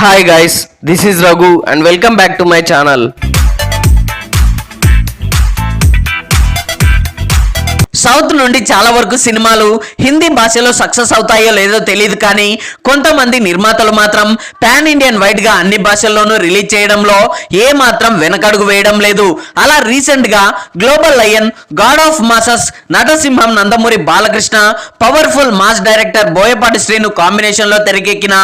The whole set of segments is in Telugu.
Hi guys, this is Raghu and welcome back to my channel. South నుండి చాలా వరకు సినిమాలు హిందీ భాషలో సక్సెస్ అవుతాయో లేదో తెలియదు, కానీ కొంతమంది నిర్మాతలు మాత్రం పాన్ ఇండియన్ వైడ్ గా అన్ని భాషల్లోనూ రిలీజ్ చేయడంలో ఏ మాత్రం వెనకడుగు వేయడం లేదు. అలా రీసెంట్ గా global lion, god of masses, నటసింహం Nandamuri Balakrishna, powerful mass director Boyapati Srinu combination లో తెరకెక్కిన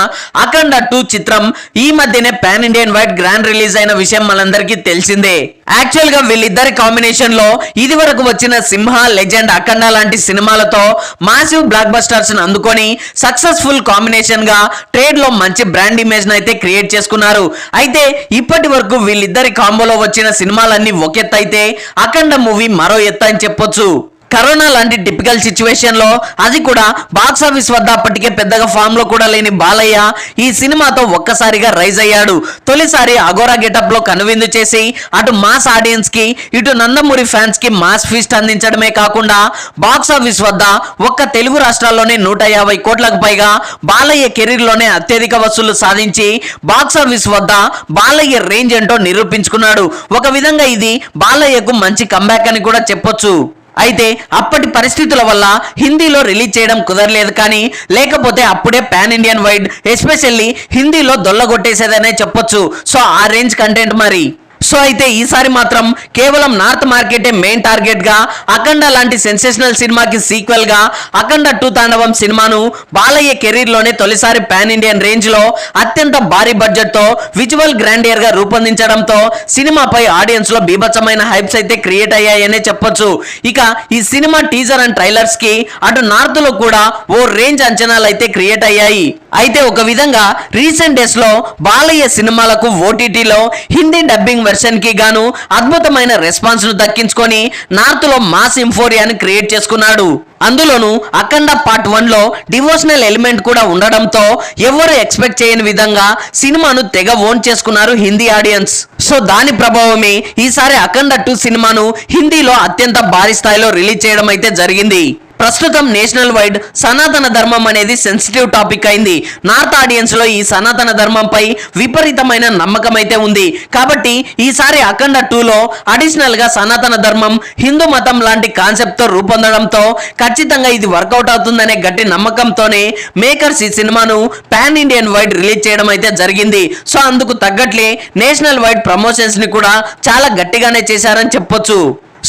అఖండ 2 చిత్రం ఈ మధ్యనే pan Indian wide grand release అయిన విషయం మనందరికీ తెలిసిందే. యాక్చువల్ గా వీళ్ళిద్దరి కాంబినేషన్ లో ఇది వరకు వచ్చిన సింహ, లెజెండ్, అఖండ లాంటి సినిమాలతో మాసివ్ బ్లాక్ బస్టర్స్ అందుకొని సక్సెస్ఫుల్ కాంబినేషన్ గా ట్రేడ్ లో మంచి బ్రాండ్ ఇమేజ్ అయితే క్రియేట్ చేసుకున్నారు. అయితే ఇప్పటి వరకు వీళ్ళిద్దరి కాంబోలో వచ్చిన సినిమాలన్నీ ఒక ఎత్తు అయితే అఖండ మూవీ మరో ఎత్తు అని చెప్పొచ్చు. కరోనా లాంటి టిపికల్ సిచ్యువేషన్ లో అది కూడా బాక్స్ ఆఫీస్ వద్ద అప్పటికే పెద్దగా ఫామ్ లో కూడా లేని బాలయ్య ఈ సినిమాతో ఒక్కసారిగా రైజ్ అయ్యాడు. తొలిసారి అగోరా గెటప్ లో కనువిందు చేసి అటు మాస్ ఆడియన్స్ కి ఇటు నందమూరి ఫ్యాన్స్ కి మాస్ ఫీస్ట్ అందించడమే కాకుండా బాక్స్ ఆఫీస్ వద్ద ఒక్క తెలుగు రాష్ట్రాల్లోనే 150 కోట్లకు పైగా బాలయ్య కెరీర్ లోనే అత్యధిక వసూళ్లు సాధించి బాక్స్ ఆఫీస్ వద్ద బాలయ్య రేంజ్ ఏంటో నిరూపించుకున్నాడు. ఒక విధంగా ఇది బాలయ్యకు మంచి కంబ్యాక్ అని కూడా చెప్పొచ్చు. అయితే అప్పటి పరిస్థితుల వల్ల హిందీలో రిలీజ్ చేయడం కుదరలేదు, కానీ లేకపోతే అప్పుడే పాన్ ఇండియన్ వైడ్ ఎస్పెషల్లీ హిందీలో దొల్లగొట్టేసేదనే చెప్పొచ్చు. సో ఆ రేంజ్ కంటెంట్ మరి. సో అయితే ఈసారి మాత్రం కేవలం నార్త్ మార్కెటే మెయిన్ టార్గెట్ గా అఖండ లాంటి సెన్సేషనల్ సినిమాకి సీక్వెల్ గా అఖండ 2 తాండవం సినిమాను బాలయ్య కెరీర్ లోనే తొలిసారి పాన్ ఇండియన్ రేంజ్ లో అత్యంత భారీ బడ్జెట్ తో విజువల్ గ్రాండియర్ గా రూపొందించడంతో సినిమాపై ఆడియన్స్ లో బీభత్సమైన హైప్స్ అయితే క్రియేట్ అయ్యాయనే చెప్పొచ్చు. ఇక ఈ సినిమా టీజర్ అండ్ ట్రైలర్స్ కి అటు నార్త్ లో కూడా ఓ రేంజ్ అంచనాలు అయితే క్రియేట్ అయ్యాయి. అయితే ఒక విధంగా రీసెంట్ డేస్ లో బాలయ్య సినిమాలకు ఓటీటీలో హిందీ డబ్బింగ్ వెర్షన్ కి గాను అద్భుతమైన రెస్పాన్స్ ను దక్కించుకొని నార్త్ లో మాస్ ఇంఫోరియాని క్రియేట్ చేసుకున్నాడు. అందులోనూ అఖండ పార్ట్ 1 లో డివోషనల్ ఎలిమెంట్ కూడా ఉండడంతో ఎవరు ఎక్స్పెక్ట్ చేయని విధంగా సినిమాను తెగ ఓన్ చేసుకున్నారు హిందీ ఆడియన్స్. సో దాని ప్రభావమే ఈసారి అఖండ 2 సినిమాను హిందీలో అత్యంత భారీ స్థాయిలో రిలీజ్ చేయడం అయితే జరిగింది. ప్రస్తుతం నేషనల్ వైడ్ సనాతన ధర్మం అనేది సెన్సిటివ్ టాపిక్ అయింది. నార్త్ ఆడియన్స్ లో ఈ సనాతన ధర్మంపై విపరీతమైన నమ్మకం అయితే ఉంది. కాబట్టి ఈసారి అఖండ 2 లో అడిషనల్ గా సనాతన ధర్మం, హిందూ మతం లాంటి కాన్సెప్ట్ తో రూపొందడంతో ఖచ్చితంగా ఇది వర్కౌట్ అవుతుందనే గట్టి నమ్మకంతోనే మేకర్స్ ఈ సినిమాను పాన్ ఇండియన్ వైడ్ రిలీజ్ చేయడం అయితే జరిగింది. సో అందుకు తగ్గట్లే నేషనల్ వైడ్ ప్రమోషన్స్ ని కూడా చాలా గట్టిగానే చేశారని చెప్పొచ్చు.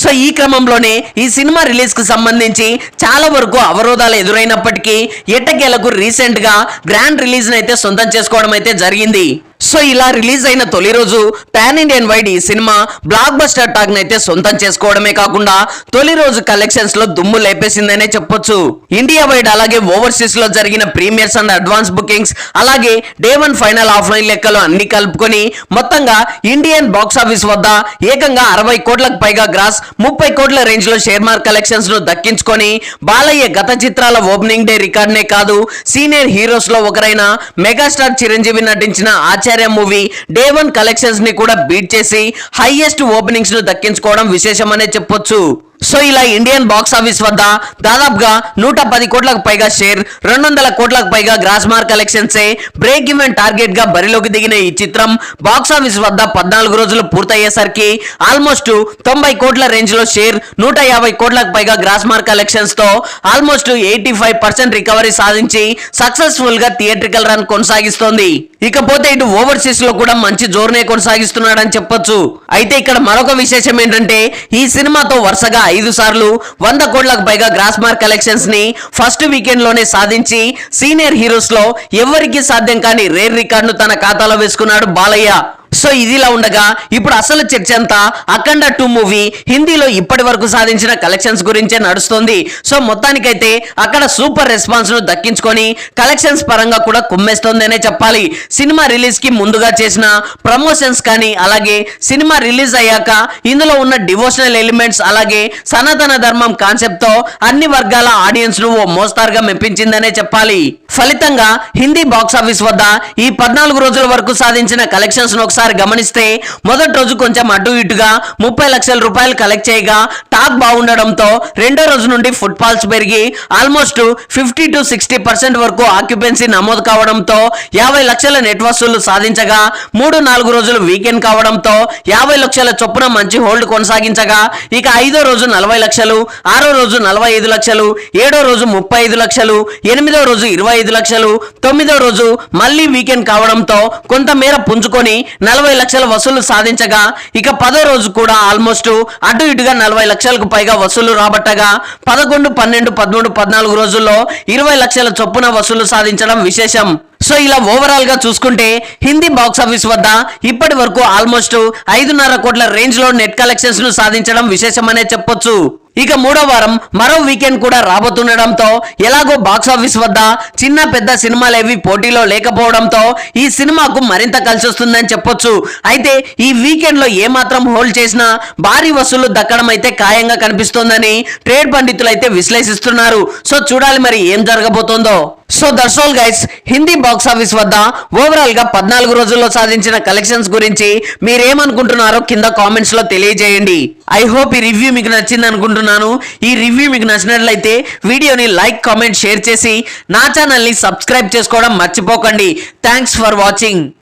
సో ఈ క్రమంలోనే ఈ సినిమా రిలీజ్ కు సంబంధించి చాలా వరకు అవరోధాలు ఎదురైనప్పటికీ ఎట్టకేలకు రీసెంట్ గా గ్రాండ్ రిలీజ్ అయితే సొంతం చేసుకోవడం అయితే జరిగింది. సో ఇలా రిలీజ్ అయిన తొలి రోజు పాన్ ఇండియన్ వైడ్ ఈ సినిమా బ్లాక్ బస్టర్ టాక్ అయితే సొంతం చేసుకోవడమే కాకుండా తొలి రోజు కలెక్షన్స్ లో దుమ్ము లేపేసిందనే చెప్పొచ్చు. ఇండియా వైడ్ అలాగే ఓవర్సీస్ లో జరిగిన ప్రీమియర్స్ అండ్ అడ్వాన్స్ బుకింగ్స్ అలాగే డే 1 ఫైనల్ ఆఫ్లైన్ లెక్కలు అన్ని కలుపుకొని మొత్తంగా ఇండియన్ బాక్స్ ఆఫీస్ వద్ద ఏకంగా 60 కోట్లకు పైగా గ్రాస్, 30 కోట్ల రేంజ్ లో షేర్ మార్క్ కలెక్షన్స్ ను దక్కించుకొని బాలయ్య గత చిత్రాల ఓపెనింగ్ డే రికార్డ్నే కాదు సీనియర్ హీరోస్ లో ఒకరైన మెగాస్టార్ చిరంజీవి నటించిన ఆచార్య మూవీ డే 1 కలెక్షన్స్ ని కూడా బీట్ చేసి హైయెస్ట్ ఓపెనింగ్స్ ను దక్కించుకోవడం విశేషమనే చెప్పొచ్చు. సో ఇలా ఇండియన్ బాక్స్ ఆఫీస్ వద్ద దాదాపుగా 110 కోట్లకు పైగా షేర్, 200 కోట్లకు పైగా gross mark collections break even target గా బరిలోకి దిగిన ఈ చిత్రం బాక్స్ ఆఫీస్ వద్ద 14 రోజులు పూర్తయ్యేసరికి ఆల్మోస్ట్ 90 కోట్ల రేంజ్ లో షేర్, 150 కోట్లకు పైగా గ్రాస్ మార్క్ కలెక్షన్స్ తో ఆల్మోస్ట్ 85% రికవరీ సాధించి సక్సెస్ఫుల్ గా థియేట్రికల్ రన్ కొనసాగిస్తోంది. ఇకపోతే ఇటు ఓవర్సీస్ లో కూడా మంచి జోరునే కొనసాగిస్తున్నాడని చెప్పొచ్చు. అయితే ఇక్కడ మరొక విశేషం ఏంటంటే ఈ సినిమాతో వరుసగా 5 సార్లు 100 కోట్లకు పైగా గ్రాస్ మార్క్ కలెక్షన్స్ ని ఫస్ట్ వీకెండ్ లోనే సాధించి సీనియర్ హీరోస్ లో ఎవరికి సాధ్యం కాని రేర్ రికార్డును తన ఖాతాలో వేసుకున్నాడు బాలయ్య. సో ఇదిలా ఉండగా ఇప్పుడు అసలు చర్చ అంతా అఖండ 2 మూవీ హిందీలో ఇప్పటి వరకు సాధించిన కలెక్షన్స్ గురించే నడుస్తోంది. సో మొత్తానికైతే అక్కడ సూపర్ రెస్పాన్స్ ను దక్కించుకొని కలెక్షన్స్ పరంగా కూడా కుమ్మేస్తోందనే చెప్పాలి. సినిమా రిలీజ్ కి ముందుగా చేసిన ప్రమోషన్స్ కానీ అలాగే సినిమా రిలీజ్ అయ్యాక ఇందులో ఉన్న డివోషనల్ ఎలిమెంట్స్ అలాగే సనాతన ధర్మం కాన్సెప్ట్ తో అన్ని వర్గాల ఆడియన్స్ ను ఓ మోస్తారుగా మెప్పించిందనే చెప్పాలి. ఫలితంగా హిందీ బాక్స్ ఆఫీస్ వద్ద ఈ 14 రోజుల వరకు సాధించిన కలెక్షన్స్ ను ఒకసారి గమనిస్తే మొదటి రోజు కొంచెం అటు ఇటుగా 30 లక్షల రూపాయలు కలెక్ట్ చేయగా టాక్ బాగుండడంతో రెండో రోజు నుండి ఫుట్ ఫాల్స్ పెరిగి ఆల్మోస్ట్ 50 to 60% వరకు ఆక్యుపెన్సీ నమోదు కావడంతో 50 లక్షల నెట్ వసూళ్లు సాధించగా 3-4 రోజులు వీకెండ్ కావడంతో 50 లక్షల చొప్పున మంచి హోల్డ్ కొనసాగించగా ఇక 5వ రోజు 40 లక్షలు 6వ రోజు 45 లక్షలు 7వ రోజు 35 లక్షలు 8వ రోజు 25 లక్షలు 9వ రోజు మళ్ళీ వీకెండ్ కావడంతో కొంతమేర పుంజుకొని 40 లక్షల వసూలు సాధించగా ఇక 10వ రోజు కూడా ఆల్మోస్ట్ అటు ఇటుగా 40 లక్షలకు పైగా వసూలు రాబట్టగా 11, 12, 13, 14 రోజుల్లో 20 లక్షల చొప్పున వసూలు సాధించడం విశేషం. సో ఇలా ఓవరాల్ గా చూసుకుంటే హిందీ బాక్స్ ఆఫీస్ వద్ద ఇప్పటి వరకు ఆల్మోస్ట్ 5.5 కోట్ల రేంజ్ లో నెట్ కలెక్షన్స్ ను సాధించడం విశేషమనే చెప్పొచ్చు. ఇక మూడో వారం మరో వీకెండ్ కూడా రాబోతుండడంతో ఎలాగో బాక్స్ ఆఫీస్ వద్ద చిన్న పెద్ద సినిమాలేవి పోటీలో లేకపోవడంతో ఈ సినిమాకు మరింత కలిసి వస్తుందని చెప్పొచ్చు. అయితే ఈ వీకెండ్ లో ఏమాత్రం హోల్డ్ చేసినా భారీ వసూళ్లు దక్కడం అయితే ఖాయంగా కనిపిస్తోందని ట్రేడ్ పండితులు అయితే విశ్లేషిస్తున్నారు. సో చూడాలి మరి ఏం జరగబోతోందో. So that's all guys, Hindi box office వద్ద ఓవరాల్ గా 14 రోజుల్లో సాధించిన కలెక్షన్స్ గురించి మీరేమనుకుంటున్నారో కింద కామెంట్స్ లో తెలియజేయండి. ఐ హోప్ ఈ రివ్యూ మీకు నచ్చింది అనుకుంటున్నాను. ఈ రివ్యూ మీకు నచ్చినట్లయితే వీడియోని లైక్, కామెంట్, షేర్ చేసి నా ఛానల్ ని సబ్స్క్రైబ్ చేసుకోవడం మర్చిపోకండి. Thanks for watching.